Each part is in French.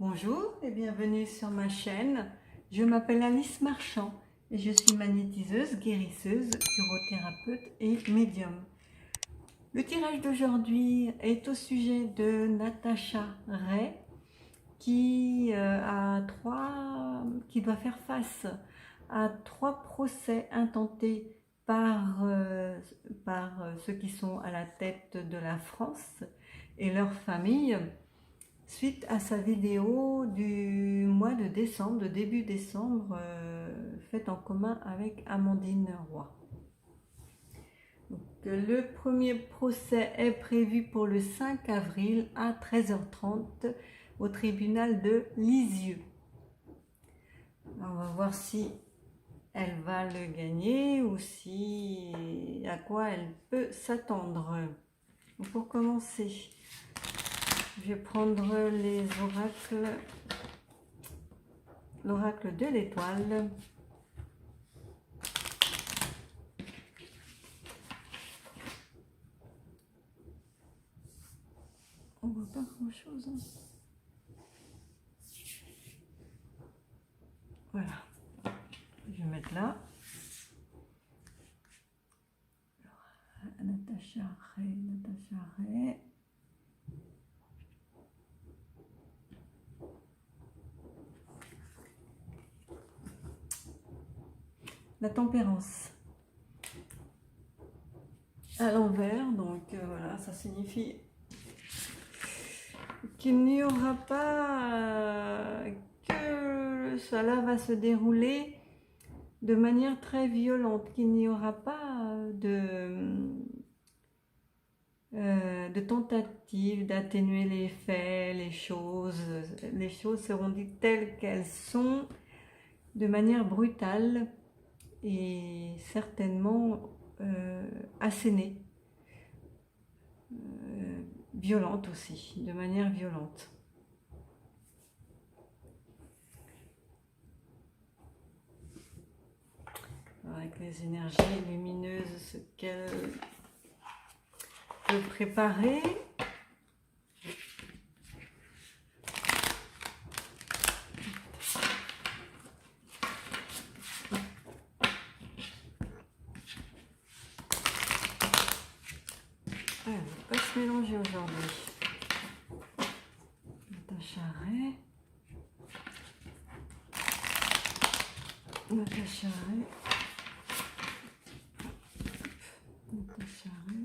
Bonjour et bienvenue sur ma chaîne. Je m'appelle Alice Marchand et je suis magnétiseuse, guérisseuse, urothérapeute et médium. Le tirage d'aujourd'hui est au sujet de Natacha Ray qui doit faire face à 3 procès intentés par ceux qui sont à la tête de la France et leurs familles, suite à sa vidéo du mois de décembre, de début décembre, faite en commun avec Amandine Roy. Donc, le premier procès est prévu pour le 5 avril à 13h30 au tribunal de Lisieux. Alors, on va voir si elle va le gagner ou à quoi elle peut s'attendre. Pour commencer, je vais prendre l'oracle de l'étoile. On voit pas grand chose. Voilà. Je vais mettre là. Natacha Ray. La tempérance. À l'envers, donc voilà, ça signifie qu'il n'y aura pas que cela va se dérouler de manière très violente, qu'il n'y aura pas de tentative d'atténuer les faits, les choses seront dites telles qu'elles sont, de manière brutale et certainement assénée, violente aussi, de manière violente. Avec les énergies lumineuses, ce qu'elle peut préparer. Elle ne va pas se mélanger aujourd'hui. Natacha Ray. Natacha Ray. Natacha Ray.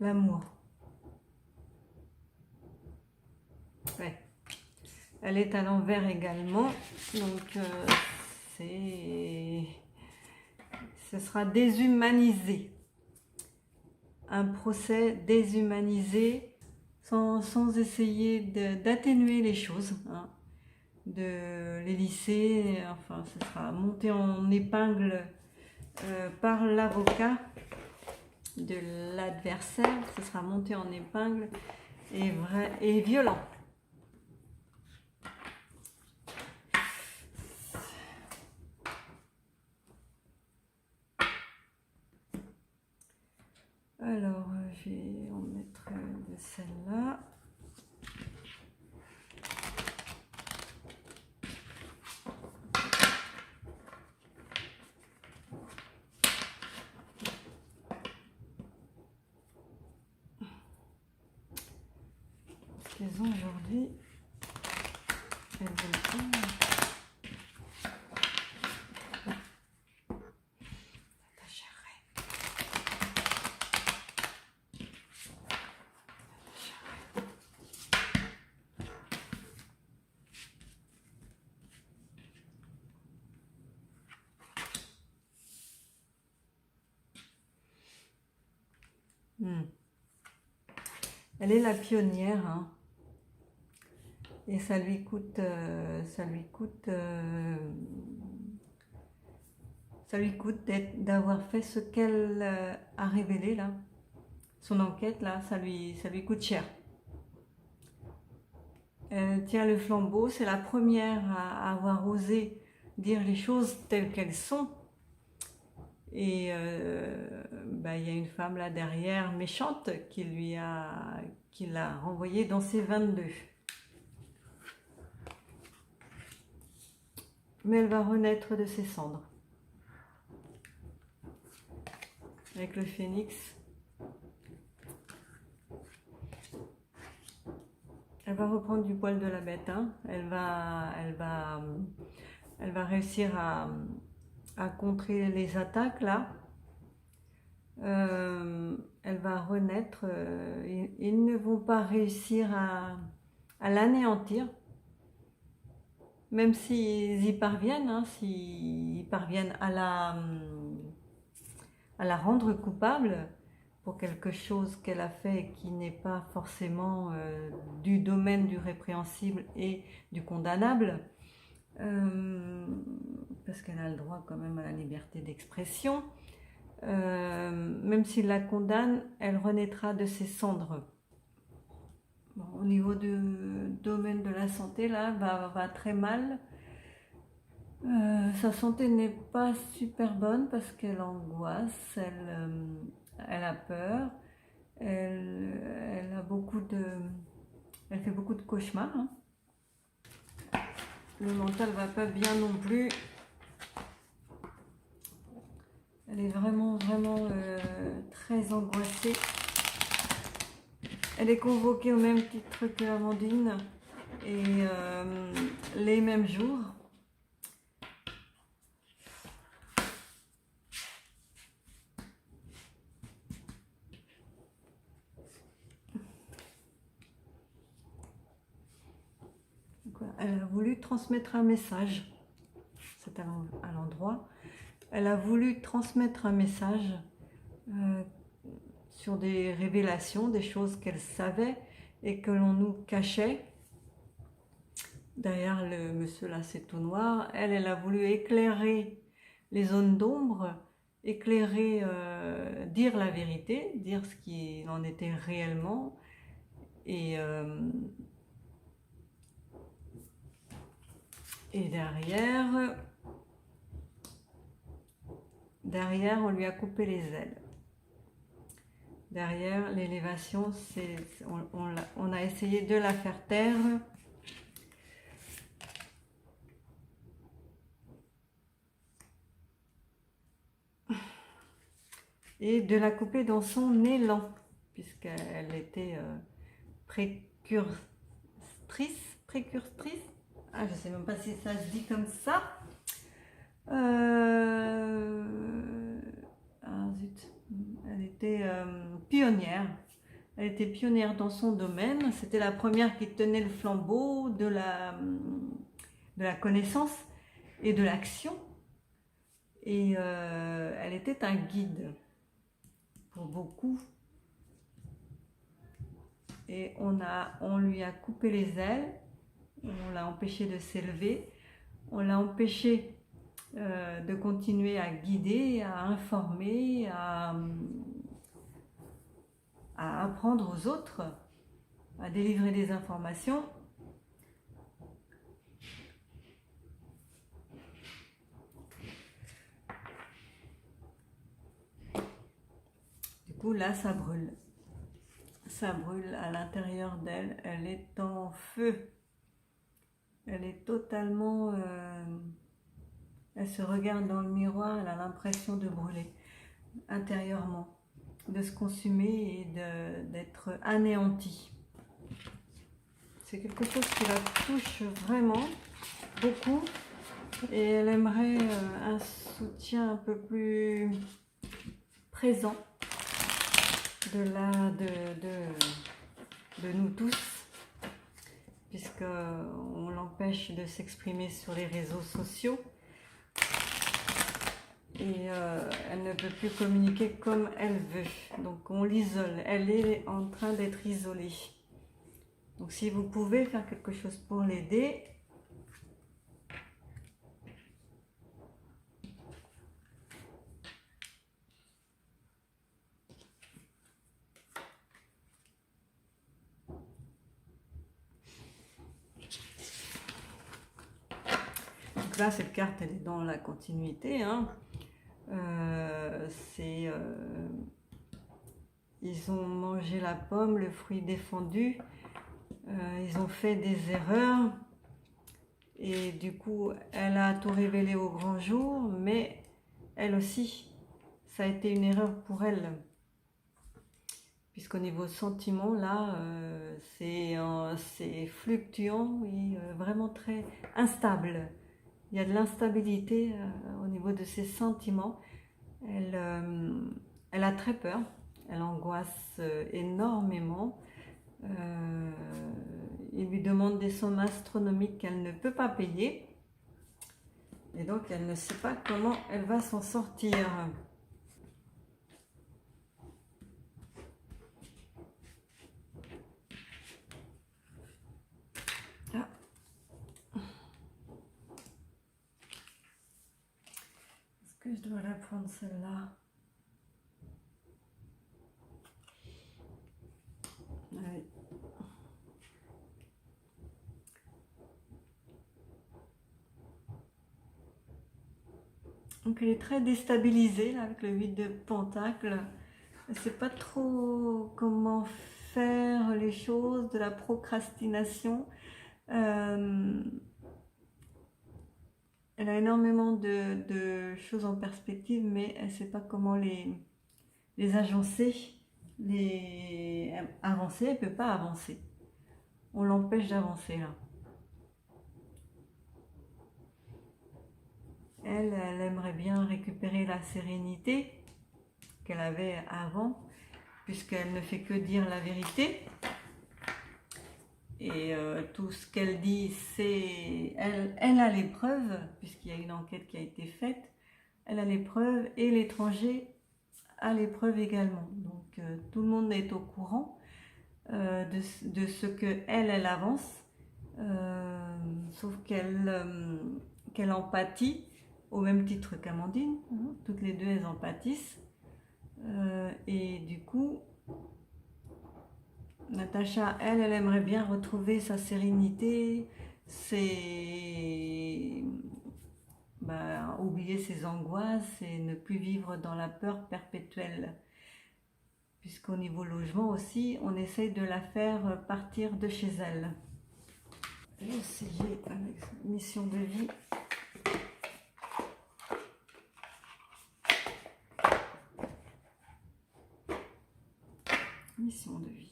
L'amour. Ouais. Elle est à l'envers également, donc ce sera déshumanisé. Un procès déshumanisé sans essayer d'atténuer les choses, hein, de les lisser. Enfin, ce sera monté en épingle par l'avocat de l'adversaire. Ce sera monté en épingle et violent. Alors, je vais en mettre de celle-là. Parce qu'elles ont aujourd'hui, elles veulent pas. Elle est la pionnière, hein. Et ça lui coûte d'avoir fait ce qu'elle a révélé là, son enquête là, ça lui coûte cher. Elle tient le flambeau, c'est la première à avoir osé dire les choses telles qu'elles sont. Et il y a une femme là derrière, méchante, qui l'a renvoyée dans ses 22. Mais elle va renaître de ses cendres. Avec le phénix. Elle va reprendre du poil de la bête. Hein. Elle va réussir à contrer les attaques là. Elle va renaître. Ils ne vont pas réussir à l'anéantir. Même s'ils y parviennent, hein, s'ils parviennent à la rendre coupable pour quelque chose qu'elle a fait et qui n'est pas forcément du domaine du répréhensible et du condamnable, parce qu'elle a le droit quand même à la liberté d'expression, même s'il la condamne, elle renaîtra de ses cendres. Bon, au niveau du domaine de la santé, là, va très mal. Sa santé n'est pas super bonne parce qu'elle angoisse, elle a peur, elle fait beaucoup de cauchemars. Hein. Le mental va pas bien non plus. Elle est vraiment très angoissée. Elle est convoquée au même titre que Amandine et les mêmes jours. Elle a voulu transmettre un message. C'est à l'endroit. Elle a voulu transmettre un message sur des révélations, des choses qu'elle savait et que l'on nous cachait. Derrière le monsieur là, c'est tout noir. Elle a voulu éclairer les zones d'ombre, éclairer, dire la vérité, dire ce qu'il en était réellement. Et derrière, on lui a coupé les ailes. Derrière, l'élévation, on a essayé de la faire taire. Et de la couper dans son élan, puisqu'elle était précurstrice. Ah, je ne sais même pas si ça se dit comme ça. Zut. Elle était pionnière. Elle était pionnière dans son domaine. C'était la première qui tenait le flambeau de la connaissance et de l'action. Et elle était un guide pour beaucoup. Et on lui a coupé les ailes. On l'a empêché de s'élever. On l'a empêché de continuer à guider, à informer, à apprendre aux autres, à délivrer des informations. Du coup, là, ça brûle. Ça brûle à l'intérieur d'elle. Elle est en feu. Elle est totalement... elle se regarde dans le miroir, elle a l'impression de brûler intérieurement, de se consumer et d'être anéantie. C'est quelque chose qui la touche vraiment beaucoup et elle aimerait un soutien un peu plus présent de nous tous, puisqu'on l'empêche de s'exprimer sur les réseaux sociaux. Et elle ne peut plus communiquer comme elle veut. Donc on l'isole. Elle est en train d'être isolée. Donc si vous pouvez faire quelque chose pour l'aider, là, cette carte, elle est dans la continuité, hein. Ils ont mangé la pomme, le fruit défendu. Ils ont fait des erreurs. Et du coup, elle a tout révélé au grand jour, mais elle aussi, ça a été une erreur pour elle. Puisqu'au niveau sentiment, là, c'est fluctuant et vraiment très instable. Il y a de l'instabilité au niveau de ses sentiments. Elle a très peur, elle angoisse énormément. Il lui demande des sommes astronomiques qu'elle ne peut pas payer. Et donc, elle ne sait pas comment elle va s'en sortir. Ah. Est-ce que je dois la prendre celle-là? Allez. Donc elle est très déstabilisée là, avec le 8 de Pentacle. Elle ne sait pas trop comment faire les choses, de la procrastination. Elle a énormément de choses en perspective, mais elle ne sait pas comment les agencer, les avancer. Elle ne peut pas avancer. On l'empêche d'avancer là. Elle aimerait bien récupérer la sérénité qu'elle avait avant, puisqu'elle ne fait que dire la vérité. Et tout ce qu'elle dit, c'est... Elle a les preuves, puisqu'il y a une enquête qui a été faite. Elle a les preuves et l'étranger a les preuves également. Donc tout le monde est au courant de ce qu'elle avance. Sauf qu'elle empathie au même titre qu'Amandine. Toutes les deux, elles en pâtissent. Et du coup, Natacha, elle aimerait bien retrouver sa sérénité, oublier ses angoisses et ne plus vivre dans la peur perpétuelle. Puisqu'au niveau logement aussi, on essaye de la faire partir de chez elle. Je vais essayer avec mission de vie. Mission de vie.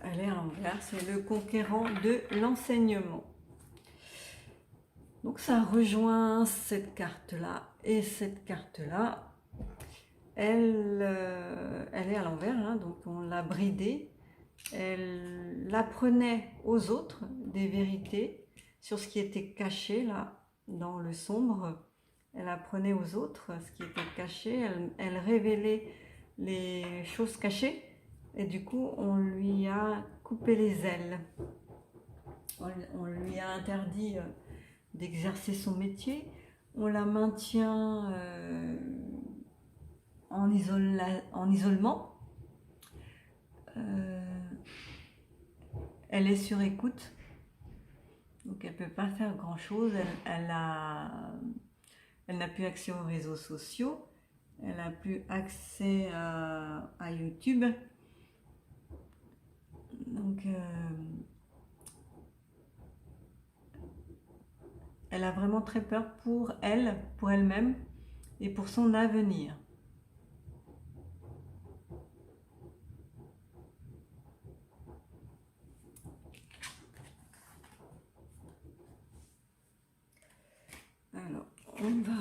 Elle est à l'envers, c'est le conquérant de l'enseignement. Donc ça rejoint cette carte-là et cette carte-là. Elle est à l'envers, hein, donc on l'a bridée. Elle apprenait aux autres des vérités sur ce qui était caché là, dans le sombre. Elle apprenait aux autres ce qui était caché, elle révélait les choses cachées et du coup on lui a coupé les ailes. On lui a interdit d'exercer son métier, on la maintient en isolement. Elle est sur écoute, donc elle ne peut pas faire grand chose. Elle n'a plus accès aux réseaux sociaux, elle n'a plus accès à YouTube. Donc elle a vraiment très peur pour elle-même et pour son avenir. Alors, on va...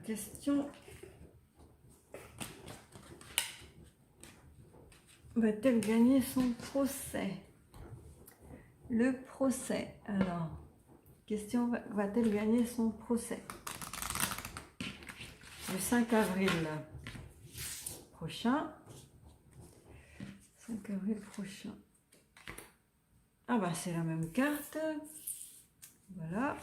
question. Va-t-elle gagner son procès? Le procès. Alors, question, va-t-elle gagner son procès? Le 5 avril prochain. 5 avril prochain. Ah bah c'est la même carte. Voilà.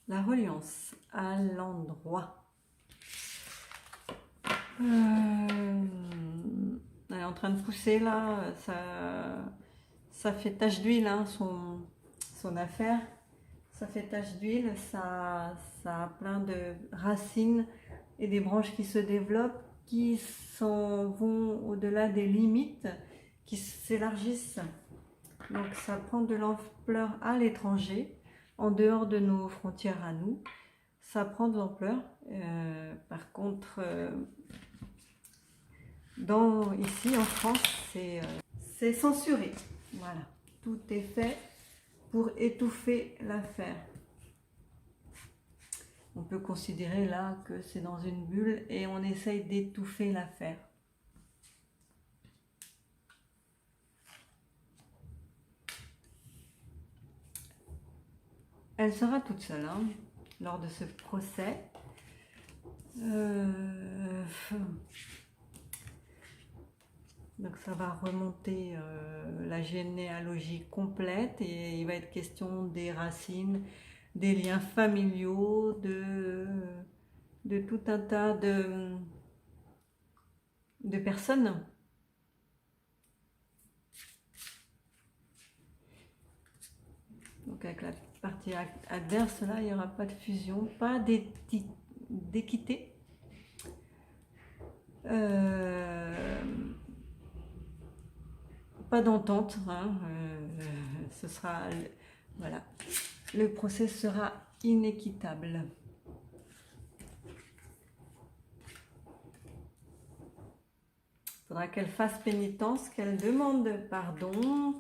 La reliance à l'endroit. Elle est en train de pousser là, ça fait tache d'huile, hein, son affaire. Ça fait tache d'huile, ça a plein de racines et des branches qui se développent, qui vont au-delà des limites, qui s'élargissent. Donc ça prend de l'ampleur à l'étranger, en dehors de nos frontières à nous. Ça prend de l'ampleur. Par contre, ici en France, c'est censuré. Voilà, tout est fait pour étouffer l'affaire. On peut considérer là que c'est dans une bulle et on essaye d'étouffer l'affaire. Elle sera toute seule hein, lors de ce procès. Donc ça va remonter la généalogie complète et il va être question des racines, des liens familiaux, de tout un tas de personnes. Donc avec la partie adverse, là, il n'y aura pas de fusion, pas d'équité. Pas d'entente. Hein, ce sera... Voilà. Le procès sera inéquitable. Il faudra qu'elle fasse pénitence, qu'elle demande pardon,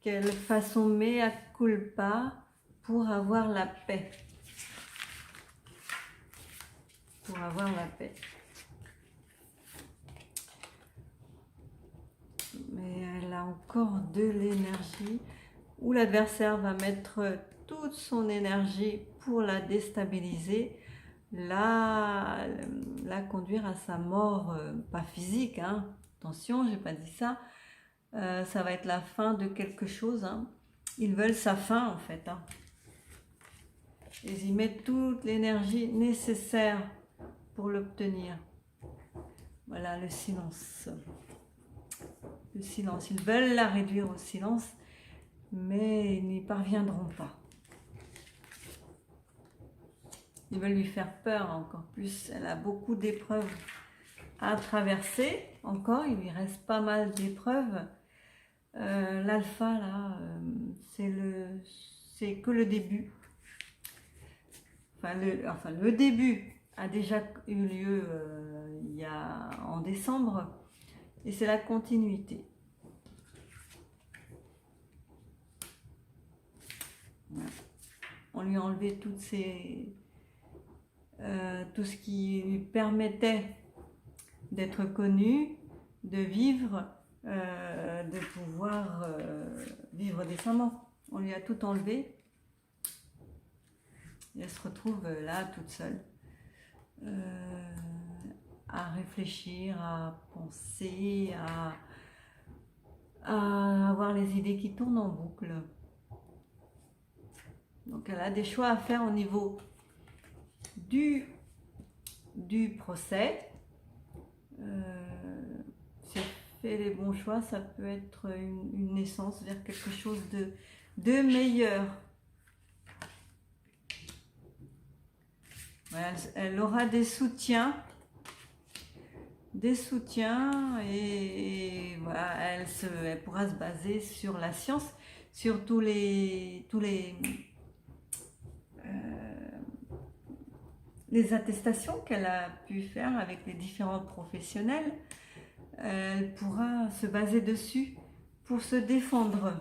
qu'elle fasse son mea culpa pour avoir la paix. Pour avoir la paix. Mais elle a encore de l'énergie, où l'adversaire va mettre toute son énergie pour la déstabiliser, la conduire à sa mort, pas physique, hein. Attention, j'ai pas dit ça. Ça va être la fin de quelque chose. Hein. Ils veulent sa fin en fait. Hein. Ils y mettent toute l'énergie nécessaire pour l'obtenir. Voilà le silence. Le silence. Ils veulent la réduire au silence, mais ils n'y parviendront pas. Ils veulent lui faire peur encore plus. Elle a beaucoup d'épreuves à traverser. Encore, il lui reste pas mal d'épreuves. L'alpha, là, c'est que le début. Enfin, le début a déjà eu lieu en décembre. Et c'est la continuité. Voilà. On lui a enlevé tout ce qui lui permettait d'être connu, de vivre, de pouvoir vivre décemment. On lui a tout enlevé. Et elle se retrouve là, toute seule. À réfléchir, à penser, à avoir les idées qui tournent en boucle. Donc elle a des choix à faire au niveau du procès. Si elle fait les bons choix, ça peut être une naissance vers quelque chose de meilleur. Voilà, elle aura des soutiens et voilà, elle pourra se baser sur la science, sur tous les attestations qu'elle a pu faire avec les différents professionnels. elle pourra se baser dessus pour se défendre.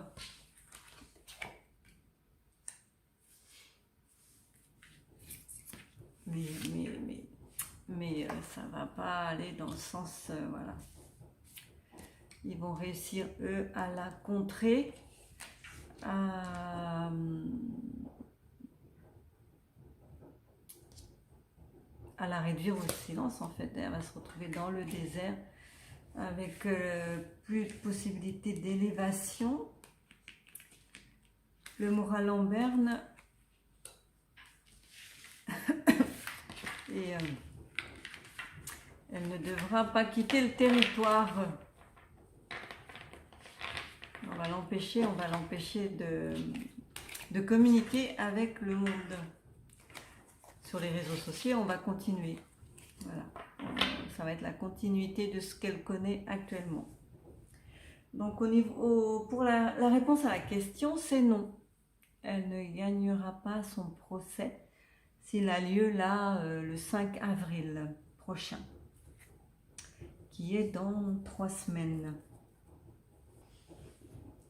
Mais ça ne va pas aller dans le sens, voilà. Ils vont réussir, eux, à la contrer, à la réduire au silence, en fait. Elle va se retrouver dans le désert avec plus de possibilités d'élévation. Le moral en berne. Et elle ne devra pas quitter le territoire. On va l'empêcher de communiquer avec le monde. Sur les réseaux sociaux, on va continuer. Voilà. Ça va être la continuité de ce qu'elle connaît actuellement. Donc pour la réponse à la question, c'est non. Elle ne gagnera pas son procès s'il a lieu là le 5 avril prochain, qui est dans 3 semaines.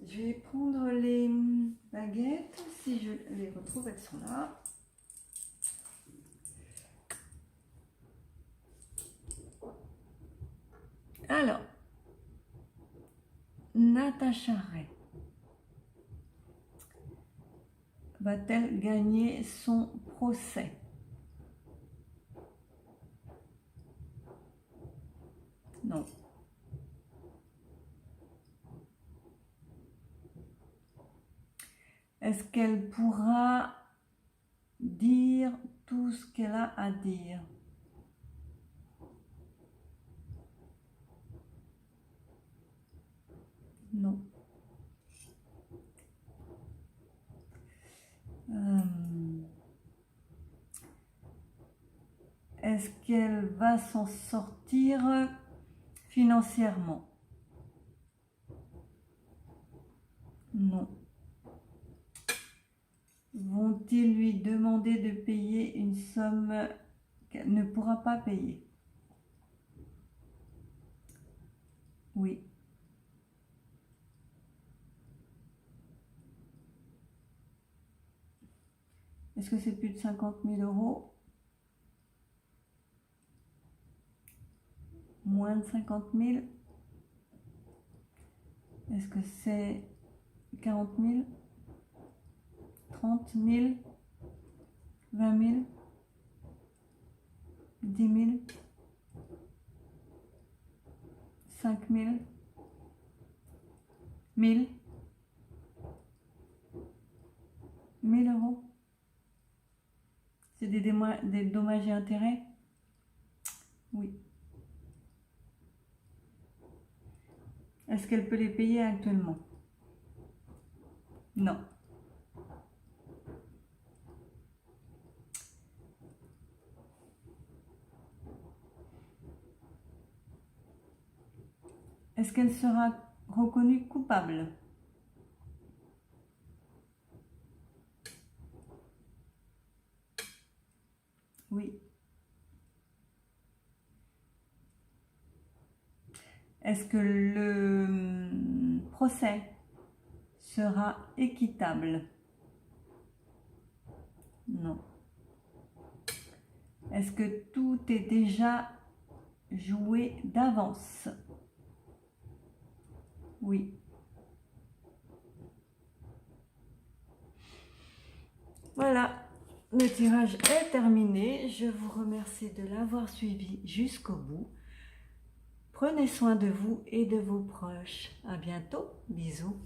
Je vais prendre les baguettes, si je les retrouve, elles sont là. Alors, Natacha Ray va-t-elle gagner son procès? Non. Est-ce qu'elle pourra dire tout ce qu'elle a à dire? Non. Est-ce qu'elle va s'en sortir financièrement? Non. Vont-ils lui demander de payer une somme qu'elle ne pourra pas payer? Oui. Est-ce que c'est plus de 50 000 €? Moins de 50 000? Est-ce que c'est 40 000? 30 000? 20 000? 10 000? 5 000? 1000? 1000 €? C'est des dommages et intérêts? Oui. Est-ce qu'elle peut les payer actuellement? Non. Est-ce qu'elle sera reconnue coupable? Oui. Est-ce que le procès sera équitable? Non. Est-ce que tout est déjà joué d'avance? Oui. Voilà, le tirage est terminé. Je vous remercie de l'avoir suivi jusqu'au bout. Prenez soin de vous et de vos proches. À bientôt. Bisous.